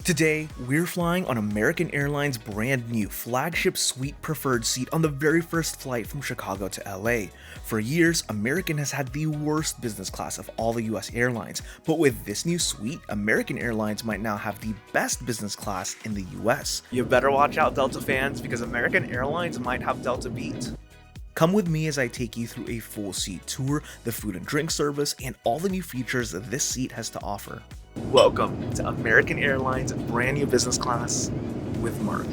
Today, we're flying on American Airlines' brand new Flagship Suite Preferred seat on the very first flight from Chicago to LA. For years, American has had the worst business class of all the US airlines, but with this new suite, American Airlines might now have the best business class in the US. You better watch out, Delta fans, because American Airlines might have Delta beat. Come with me as I take you through a full seat tour, the food and drink service, and all the new features that this seat has to offer. Welcome to American Airlines brand new business class with Mark.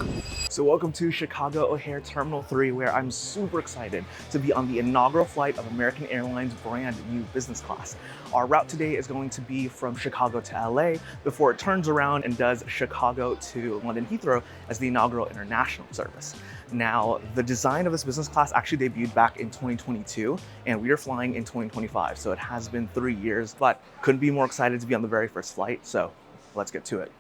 So welcome to Chicago O'Hare Terminal 3, where I'm super excited to be on the inaugural flight of American Airlines brand new business class. Our route today is going to be from Chicago to LA before it turns around and does Chicago to London Heathrow as the inaugural international service. Now, the design of this business class actually debuted back in 2022, and we are flying in 2025, so it has been 3 years, but couldn't be more excited to be on the very first flight, so let's get to it.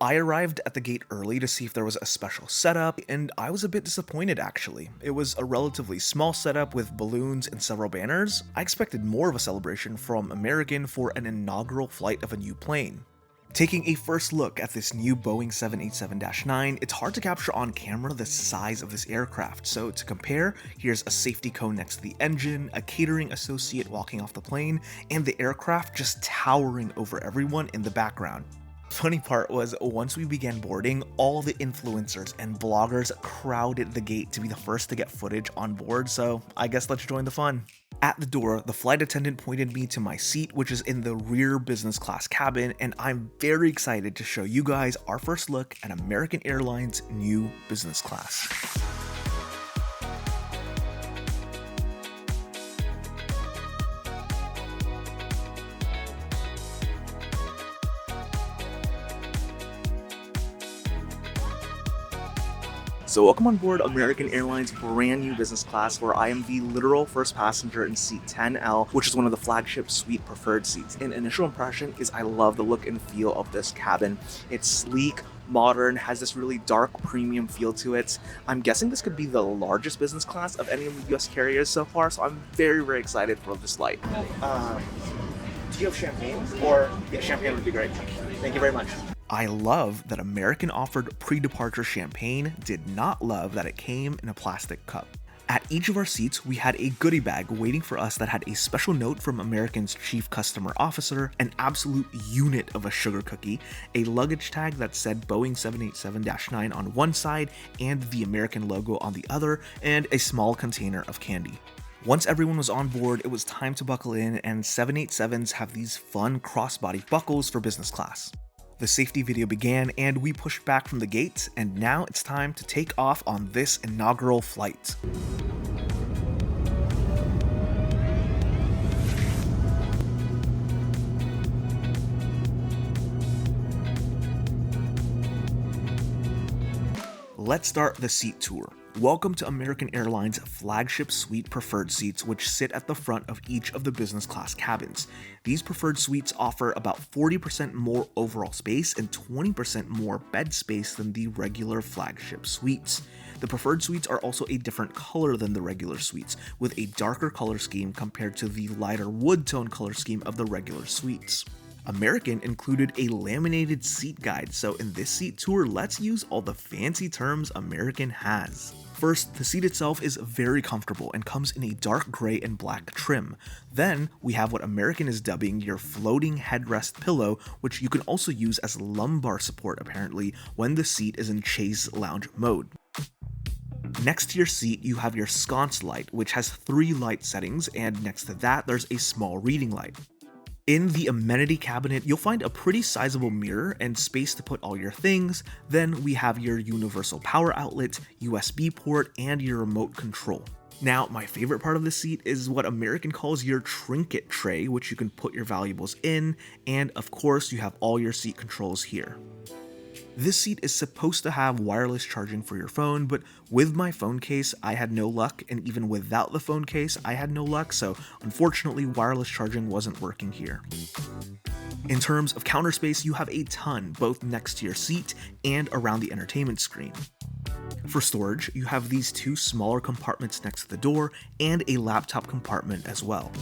I arrived at the gate early to see if there was a special setup, and I was a bit disappointed actually. It was a relatively small setup with balloons and several banners. I expected more of a celebration from American for an inaugural flight of a new plane. Taking a first look at this new Boeing 787-9, it's hard to capture on camera the size of this aircraft, so to compare, here's a safety cone next to the engine, a catering associate walking off the plane, and the aircraft just towering over everyone in the background. Funny part was, once we began boarding, all the influencers and bloggers crowded the gate to be the first to get footage on board, so I guess let's join the fun. At the door, the flight attendant pointed me to my seat, which is in the rear business class cabin, and I'm very excited to show you guys our first look at American Airlines' new business class. So welcome on board American Airlines brand new business class, where I am the literal first passenger in seat 10L, which is one of the Flagship Suite Preferred seats. An initial impression is I love the look and feel of this cabin. It's sleek, modern, has this really dark premium feel to it. I'm guessing this could be the largest business class of any of the US carriers so far, so I'm very excited for this flight. Do you have champagne? Yeah, champagne would be great. Thank you very much. I love that American offered pre-departure champagne, did not love that it came in a plastic cup. At each of our seats, we had a goodie bag waiting for us that had a special note from American's chief customer officer, an absolute unit of a sugar cookie, a luggage tag that said Boeing 787-9 on one side and the American logo on the other, and a small container of candy. Once everyone was on board, it was time to buckle in, and 787s have these fun crossbody buckles for business class. The safety video began and we pushed back from the gate, and now it's time to take off on this inaugural flight. Let's start the seat tour. Welcome to American Airlines Flagship Suite Preferred seats, which sit at the front of each of the business class cabins. These preferred suites offer about 40% more overall space and 20% more bed space than the regular Flagship suites. The preferred suites are also a different color than the regular suites, with a darker color scheme compared to the lighter wood tone color scheme of the regular suites. American included a laminated seat guide, so in this seat tour, let's use all the fancy terms American has. First, the seat itself is very comfortable and comes in a dark gray and black trim. Then, we have what American is dubbing your floating headrest pillow, which you can also use as lumbar support apparently when the seat is in Chaise lounge mode. Next to your seat, you have your sconce light, which has 3 light settings, and next to that, there's a small reading light. In the amenity cabinet, you'll find a pretty sizable mirror and space to put all your things. Then we have your universal power outlet, USB port, and your remote control. Now, my favorite part of the seat is what American calls your trinket tray, which you can put your valuables in, and of course, you have all your seat controls here. This seat is supposed to have wireless charging for your phone, but with my phone case, I had no luck, and even without the phone case, I had no luck, so unfortunately, wireless charging wasn't working here. In terms of counter space, you have a ton, both next to your seat and around the entertainment screen. For storage, you have these 2 smaller compartments next to the door, and a laptop compartment as well.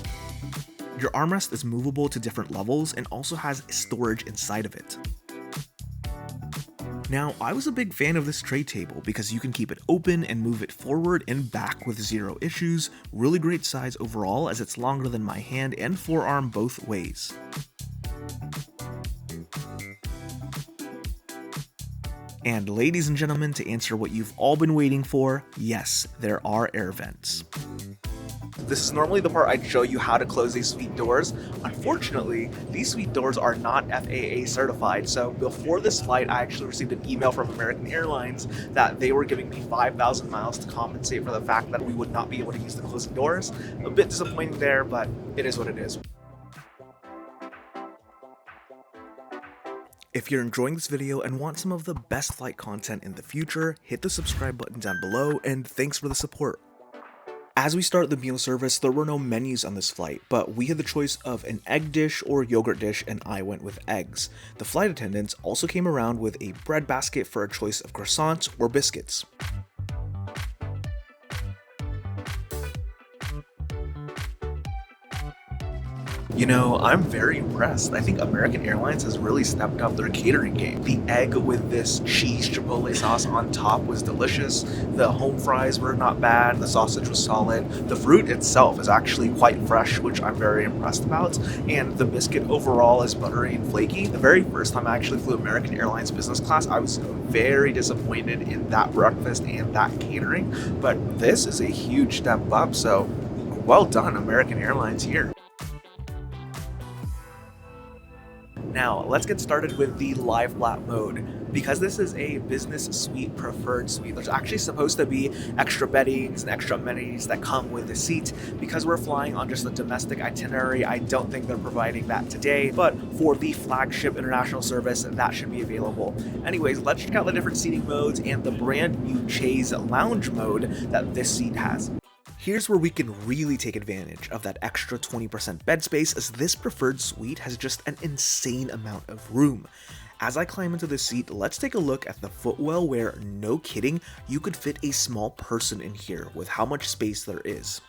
Your armrest is movable to different levels and also has storage inside of it. Now, I was a big fan of this tray table because you can keep it open and move it forward and back with zero issues. Really great size overall, as it's longer than my hand and forearm both ways. And ladies and gentlemen, to answer what you've all been waiting for, yes, there are air vents. This is normally the part I'd show you how to close these suite doors. Unfortunately, these suite doors are not FAA certified, so before this flight, I actually received an email from American Airlines that they were giving me 5,000 miles to compensate for the fact that we would not be able to use the closing doors. A bit disappointing there, but it is what it is. If you're enjoying this video and want some of the best flight content in the future, hit the subscribe button down below, and thanks for the support. As we start the meal service, there were no menus on this flight, but we had the choice of an egg dish or yogurt dish, and I went with eggs. The flight attendants also came around with a bread basket for a choice of croissants or biscuits. You know, I'm very impressed. I think American Airlines has really stepped up their catering game. The egg with this cheese chipotle sauce on top was delicious. The home fries were not bad. The sausage was solid. The fruit itself is actually quite fresh, which I'm very impressed about. And the biscuit overall is buttery and flaky. The very first time I actually flew American Airlines business class, I was very disappointed in that breakfast and that catering. But this is a huge step up, so well done, American Airlines here. Now, let's get started with the lie flat mode. Because this is a business suite preferred suite, there's actually supposed to be extra beddings and extra amenities that come with the seat. Because we're flying on just a domestic itinerary, I don't think they're providing that today, but for the Flagship international service, that should be available. Anyways, let's check out the different seating modes and the brand new Chaise lounge mode that this seat has. Here's where we can really take advantage of that extra 20% bed space, as this preferred suite has just an insane amount of room. As I climb into the seat, let's take a look at the footwell where, no kidding, you could fit a small person in here with how much space there is.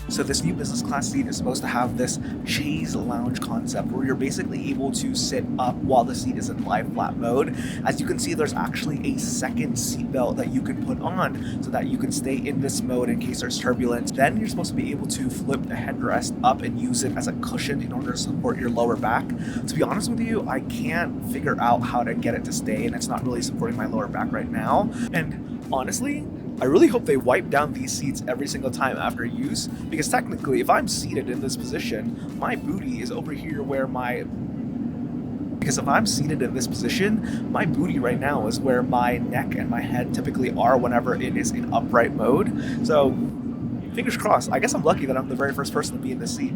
So this new business class seat is supposed to have this Chaise lounge concept where you're basically able to sit up while the seat is in lie flat mode. As you can see, there's actually a second seatbelt that you can put on so that you can stay in this mode in case there's turbulence. Then you're supposed to be able to flip the headrest up and use it as a cushion in order to support your lower back. To be honest with you, I can't figure out how to get it to stay, and it's not really supporting my lower back right now. And honestly, I really hope they wipe down these seats every single time after use, because technically if I'm seated in this position, my booty is over here where because if I'm seated in this position, my booty right now is where my neck and my head typically are whenever it is in upright mode. So fingers crossed. I guess I'm lucky that I'm the very first person to be in this seat.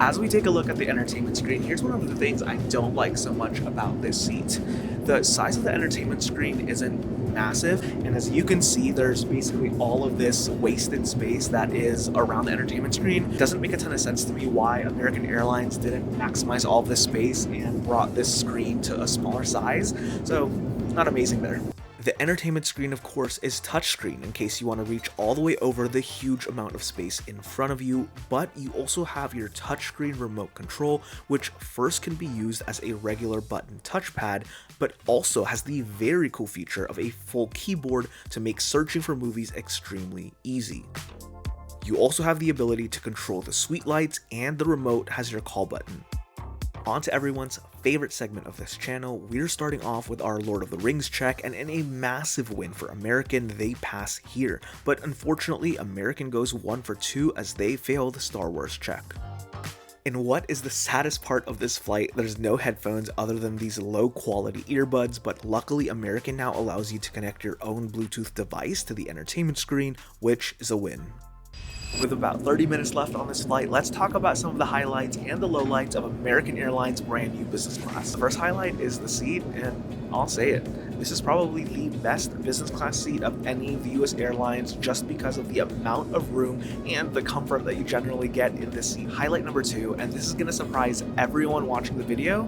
As we take a look at the entertainment screen, here's one of the things I don't like so much about this seat. The size of the entertainment screen isn't massive, and as you can see, there's basically all of this wasted space that is around the entertainment screen. It doesn't make a ton of sense to me why American Airlines didn't maximize all of this space and brought this screen to a smaller size, so not amazing there. The entertainment screen, of course, is touchscreen in case you want to reach all the way over the huge amount of space in front of you, but you also have your touchscreen remote control, which first can be used as a regular button touchpad, but also has the very cool feature of a full keyboard to make searching for movies extremely easy. You also have the ability to control the suite lights, and the remote has your call button. On to everyone's favorite segment of this channel, we're starting off with our Lord of the Rings check, and in a massive win for American, they pass here. But unfortunately, American goes 1 for 2 as they fail the Star Wars check. In what is the saddest part of this flight, there's no headphones other than these low quality earbuds, but luckily American now allows you to connect your own Bluetooth device to the entertainment screen, which is a win. With about 30 minutes left on this flight, let's talk about some of the highlights and the lowlights of American Airlines' brand new business class. The first highlight is the seat, and I'll say it, this is probably the best business class seat of any of the US airlines just because of the amount of room and the comfort that you generally get in this seat. Highlight number 2, and this is going to surprise everyone watching the video,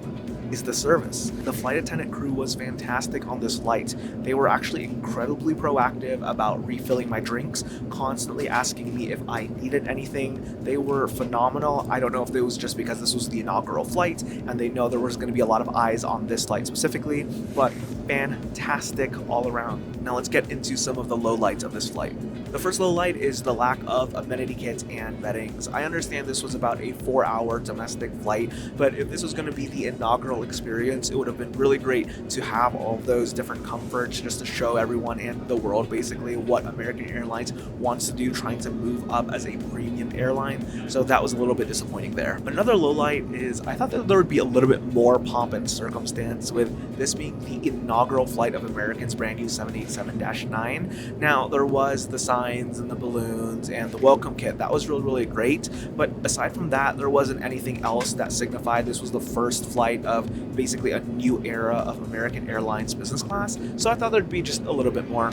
is the service. The flight attendant crew was fantastic on this flight. They were actually incredibly proactive about refilling my drinks, constantly asking me if I needed anything. They were phenomenal. I don't know if it was just because this was the inaugural flight and they know there was going to be a lot of eyes on this flight specifically, but fantastic all around. Now let's get into some of the lowlights of this flight. The first low light is the lack of amenity kits and beddings. I understand this was about a 4-hour domestic flight, but if this was going to be the inaugural experience, it would have been really great to have all of those different comforts just to show everyone and the world basically what American Airlines wants to do, trying to move up as a premium airline. So that was a little bit disappointing there. Another low light is I thought that there would be a little bit more pomp and circumstance with this being the inaugural flight of American's brand new 787-9. Now, there was the signs and the balloons and the welcome kit. That was really great, but aside from that, there wasn't anything else that signified this was the first flight of basically a new era of American Airlines business class. So I thought there'd be just a little bit more.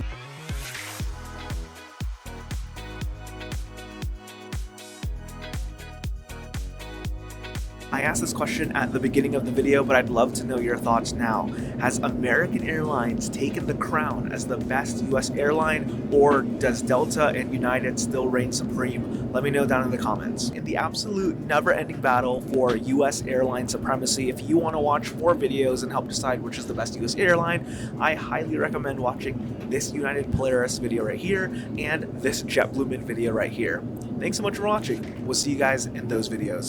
I asked this question at the beginning of the video, but I'd love to know your thoughts now. Has American Airlines taken the crown as the best US airline, or does Delta and United still reign supreme? Let me know down in the comments. In the absolute never-ending battle for US airline supremacy, if you want to watch more videos and help decide which is the best US airline, I highly recommend watching this United Polaris video right here and this JetBlue Mint video right here. Thanks so much for watching. We'll see you guys in those videos.